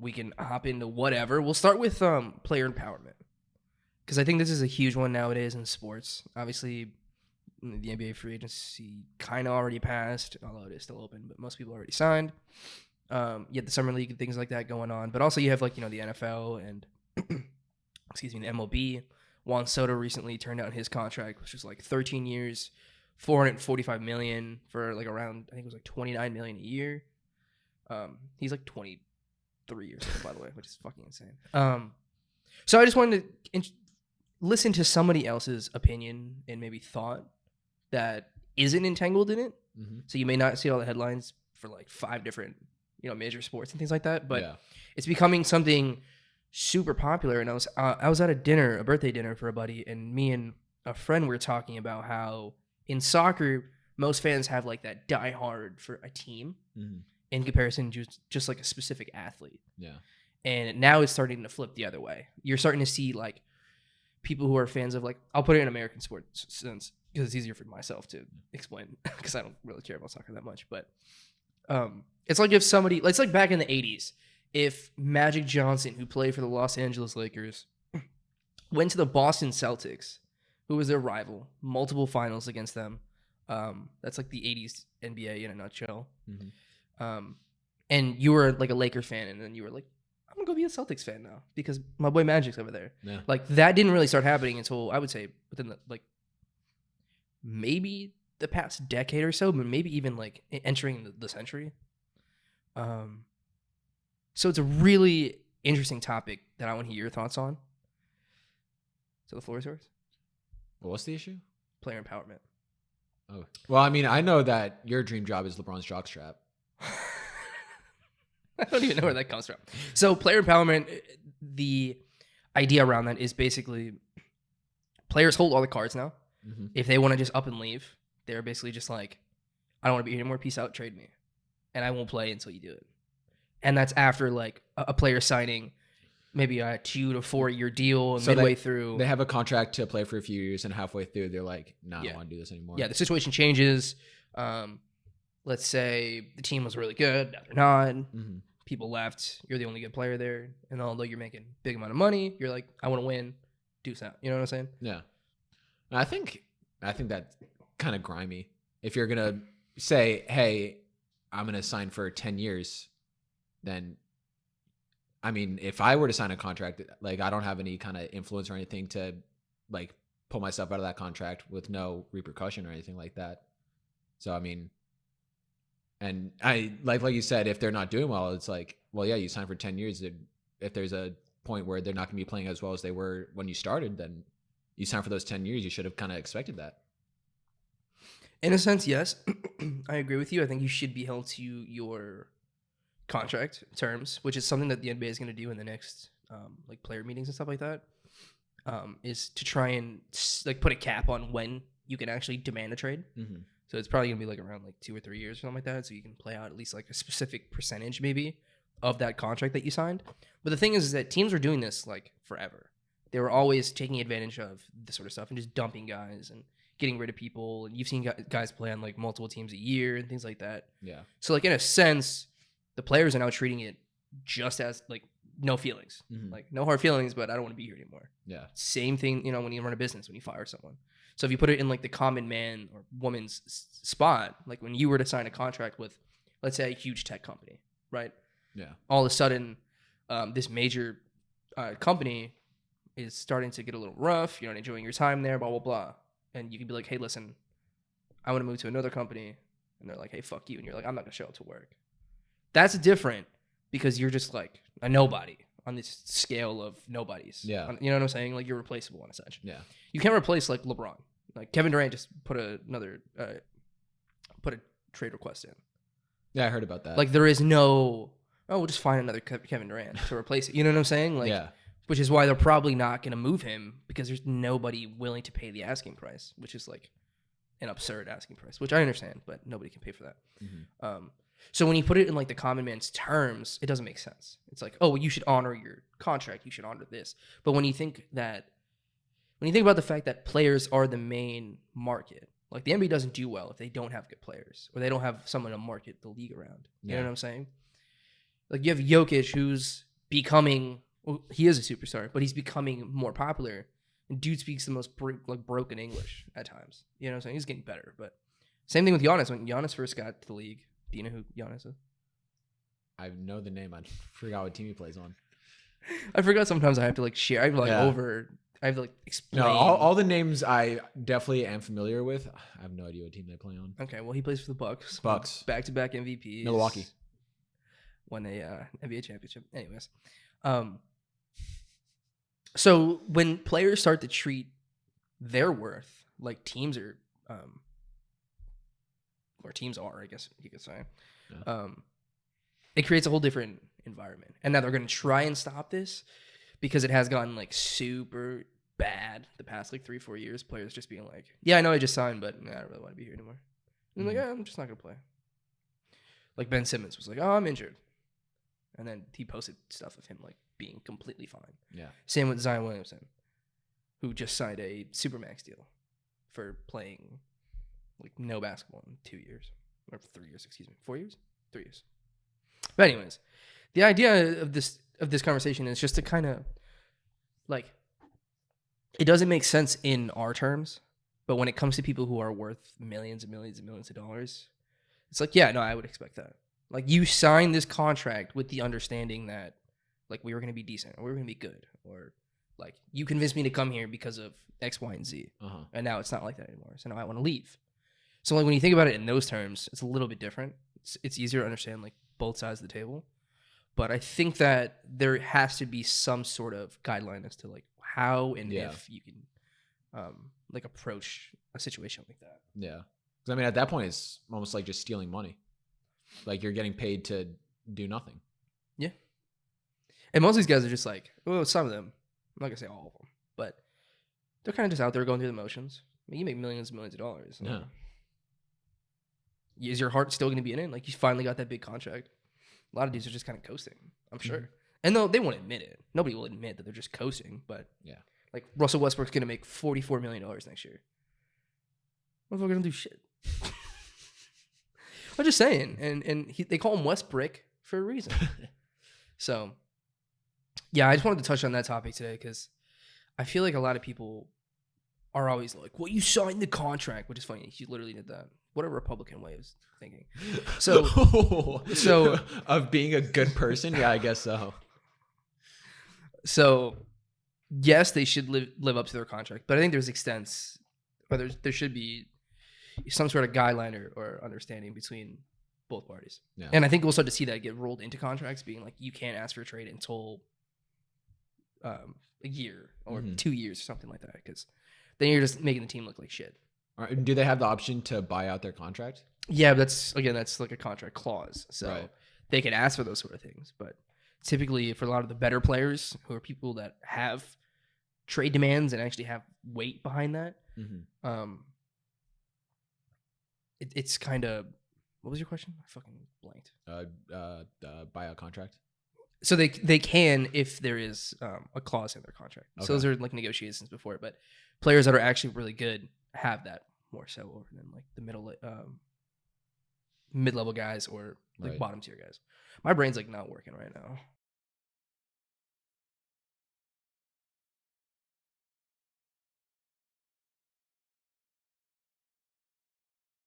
we can hop into whatever. We'll start with player empowerment, because I think this is a huge one nowadays in sports. Obviously, the NBA free agency kind of already passed, although it is still open, but most people already signed. You have the summer league and things like that going on, but also you have like, the NFL and excuse me, the MLB. Juan Soto recently turned out his contract, which was like 13 years, $445 million for like around, I think it was like $29 million a year. He's like 23 years old, by the way, which is fucking insane. So I just wanted to listen to somebody else's opinion and maybe thought that isn't entangled in it. Mm-hmm. So you may not see all the headlines for like 5 different, major sports and things like that, but Yeah. it's becoming something super popular. And I was at a birthday dinner for a buddy, and me and a friend were talking about how in soccer, most fans have like that die hard for a team in comparison to just like a specific athlete. Yeah. And now it's starting to flip the other way. You're starting to see like people who are fans of like, I'll put it in American sports sense because it's easier for myself to explain because I don't really care about soccer that much. But it's like it's like back in the 80s, if Magic Johnson, who played for the Los Angeles Lakers, went to the Boston Celtics, who was their rival, multiple finals against them. That's like the 80s NBA in a nutshell. Mm-hmm. And you were like a Lakers fan, and then you were like, I'm gonna go be a Celtics fan now because my boy Magic's over there. Yeah. Like that didn't really start happening until I would say within the maybe the past decade or so, but maybe even like entering the century. So it's a really interesting topic that I want to hear your thoughts on. So the floor is yours. Well, what's the issue? Player empowerment. Oh, well, I mean, I know that your dream job is LeBron's jockstrap. I don't even know where that comes from. So player empowerment, the idea around that is basically players hold all the cards now. Mm-hmm. If they want to just up and leave, they're basically just like, I don't want to be here anymore. Peace out. Trade me. And I won't play until you do it. And that's after like a player signing maybe a 2 to 4 year deal, and so midway through they have a contract to play for a few years, and halfway through they're like, nah, I don't want to do this anymore. Yeah, the situation changes. Let's say the team was really good, now they're not. Mm-hmm. People left, you're the only good player there, and although you're making a big amount of money, you're like, I want to win, do something. You know what I'm saying? Yeah. I think that's kind of grimy. If you're gonna say, hey, I'm gonna sign for 10 years, then I mean, if I were to sign a contract, like I don't have any kind of influence or anything to like pull myself out of that contract with no repercussion or anything like that. So I mean, and I like you said, if they're not doing well, it's like, well, yeah, you signed for 10 years. If there's a point where they're not going to be playing as well as they were when you started, then you signed for those 10 years. You should have kind of expected that. In a sense, yes. I agree with you. I think you should be held to your contract terms, which is something that the NBA is going to do in the next like player meetings and stuff like that, is to try and like put a cap on when you can actually demand a trade. Mm-hmm. So it's probably going to be like around like 2 or 3 years or something like that, so you can play out at least like a specific percentage maybe of that contract that you signed. But the thing is that teams were doing this like forever. They were always taking advantage of this sort of stuff and just dumping guys and getting rid of people. And you've seen guys play on like multiple teams a year and things like that. Yeah. So like in a sense, the players are now treating it just as like no feelings, like no hard feelings, but I don't want to be here anymore. Yeah. Same thing, when you run a business, when you fire someone. So if you put it in like the common man or woman's spot, like when you were to sign a contract with, let's say, a huge tech company, right? Yeah. All of a sudden, this major company is starting to get a little rough. You're not enjoying your time there, blah, blah, blah. And you can be like, hey, listen, I want to move to another company. And they're like, hey, fuck you. And you're like, I'm not going to show up to work. That's different because you're just like a nobody on this scale of nobodies. Yeah. You know what I'm saying? Like you're replaceable in a sense. Yeah. You can't replace like LeBron. Like Kevin Durant just put a trade request in. Yeah, I heard about that. Like there is no, we'll just find another Kevin Durant to replace it. You know what I'm saying? Like, yeah. Which is why they're probably not going to move him because there's nobody willing to pay the asking price, which is like an absurd asking price, which I understand, but nobody can pay for that. Mm-hmm. So when you put it in like the common man's terms, it doesn't make sense. It's like, oh, well, you should honor your contract. You should honor this. But when you think about the fact that players are the main market, like the NBA doesn't do well if they don't have good players or they don't have someone to market the league around. You know what I'm saying? Like you have Jokic, who's becoming. Well, he is a superstar, but he's becoming more popular. And dude speaks the most broken English at times. You know what I'm saying? He's getting better, but same thing with Giannis. When Giannis first got to the league, do you know who Giannis is? I know the name. I forgot what team he plays on. I forgot. Sometimes I have to like share. I have to like Yeah. I have to like explain. No, all the names I definitely am familiar with. I have no idea what team they play on. Okay, well he plays for the Bucks. Bucks. Back-to-back MVPs. Milwaukee. Won a NBA championship. Anyways, so when players start to treat their worth like teams are, or teams are, I guess you could say, Yeah. it creates a whole different environment. And now they're going to try and stop this because it has gotten like super bad the past like 3-4 years. Players just being like, yeah, I know I just signed, but I don't really want to be here anymore. And I'm like, I'm just not going to play. Like Ben Simmons was like, oh, I'm injured. And then he posted stuff of him like being completely fine. Yeah. Same with Zion Williamson, who just signed a Supermax deal for playing like no basketball in 2 years. Or 3 years, excuse me. 4 years? 3 years. But anyways, the idea of this conversation is just to kind of like, it doesn't make sense in our terms, but when it comes to people who are worth millions and millions and millions of dollars, it's like, yeah, no, I would expect that. Like, you signed this contract with the understanding that like we were going to be decent or we were going to be good, or like you convinced me to come here because of X, Y, and Z. And now it's not like that anymore. So now I want to leave. So like when you think about it in those terms, it's a little bit different. It's easier to understand like both sides of the table. But I think that there has to be some sort of guideline as to like how and if you can like approach a situation like that. Yeah. Because I mean, at that point, it's almost like just stealing money. Like you're getting paid to do nothing. Yeah. And most of these guys are just like, well, some of them, I'm not going to say all of them, but they're kind of just out there going through the motions. I mean, you make millions and millions of dollars. Yeah. Is your heart still going to be in it? Like, you finally got that big contract. A lot of dudes are just kind of coasting, I'm sure. Mm-hmm. And they won't admit it. Nobody will admit that they're just coasting, but yeah. Like, Russell Westbrook's going to make $44 million next year. Motherfucker going to do shit. I'm just saying. And they call him Westbrick for a reason. So, yeah, I just wanted to touch on that topic today because I feel like a lot of people are always like, well, you signed the contract, which is funny. He literally did that. What a Republican way of thinking. So of being a good person, yeah, I guess so. So, yes, they should live up to their contract, but I think there's extents, or there should be some sort of guideline or understanding between both parties. Yeah. And I think we'll start to see that get rolled into contracts, being like, you can't ask for a trade until a year or 2 years or something like that, because then you're just making the team look like shit. Do they have the option to buy out their contract? Yeah, but that's like a contract clause. So they can ask for those sort of things. But typically for a lot of the better players who are people that have trade demands and actually have weight behind that, it's kind of, what was your question? I fucking blanked. Buyout contract. So they can if there is a clause in their contract. Okay. So those are like negotiations before, but players that are actually really good have that more so over than like the mid-level guys or like bottom tier guys. My brain's like not working right now.